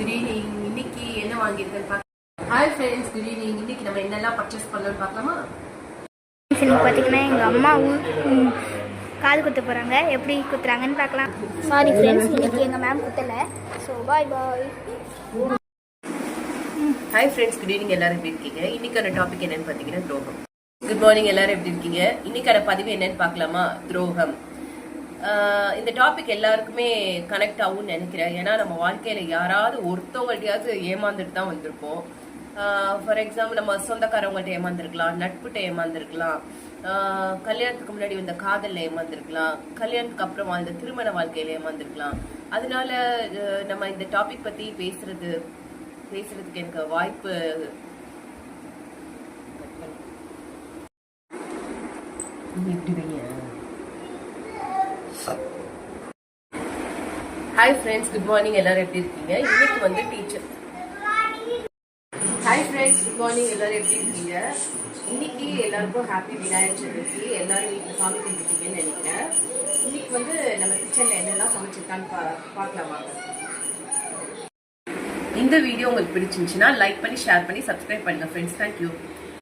Good evening. இன்னைக்கு என்ன வாங்கியிருக்கேன்னு பார்க்கலாம். Hi friends, good evening. இன்னைக்கு நம்ம என்னெல்லாம் பர்ச்சேஸ் பண்ணலாம்னு பார்க்கலாமா? இன்னைக்கு பார்த்தீங்கன்னா எங்கள் அம்மா காது குத்த போகிறாங்க. எப்படி குத்துறாங்கன்னு பார்க்கலாம். சாரி ஃப்ரெண்ட்ஸ், இன்னைக்கு எங்கள் மேம் குத்தலை. So bye bye. Hi friends, good evening. எல்லாரும் எப்படி இருக்கீங்க? இன்னைக்கான டாபிக் என்னன்னு பார்த்தீங்கன்னா துரோகம். குட் மார்னிங், எல்லாரும் எப்படி இருக்கீங்க? இன்னைக்கான பதிவு என்னன்னு பார்க்கலாமா? துரோகம். இந்த டாபிக் எல்லாருக்குமே கனெக்ட் ஆகும்னு நினைக்கிறேன். ஏன்னா நம்ம வாழ்க்கையில யாராவது ஒருத்தவங்கள்ட்டையாவது ஏமாந்துட்டு தான் வந்திருப்போம். ஃபார் எக்ஸாம்பிள், நம்ம சொந்தக்காரவங்கள்ட்ட ஏமாந்துருக்கலாம், நட்புட்ட ஏமாந்துருக்கலாம், கல்யாணத்துக்கு முன்னாடி வந்த காதல்ல ஏமாந்துருக்கலாம், கல்யாணத்துக்கு அப்புறம் வாழ்ந்த திருமண வாழ்க்கையில ஏமாந்துருக்கலாம். அதனால நம்ம இந்த டாபிக் பத்தி பேசுறதுக்கு எனக்கு வாய்ப்பு ஹாய் ஃப்ரெண்ட்ஸ், குட் மார்னிங். எல்லாரும் எப்படி இருக்கீங்க? இன்னைக்கு வந்து teacher. Hi friends, good morning. எல்லாரும் எப்படி இருக்கீங்க? இன்னைக்கு எல்லாருக்கும் ஹாப்பி விநாயகர் சதுர்த்தி. எல்லாரும் வீட்டில் சாமி கும்பிட்டீங்கன்னு நினைக்கிறேன். இன்னைக்கு வந்து நம்ம கிச்சன்ல என்னெல்லாம் சமைச்சிருக்கான்னு பார்க்கலாமா? இந்த வீடியோ உங்களுக்கு பிடிச்சிருந்துச்சுன்னா லைக் பண்ணி, ஷேர் பண்ணி, சப்ஸ்கிரைப் பண்ணுங்க ஃப்ரெண்ட்ஸ். தேங்க்யூ.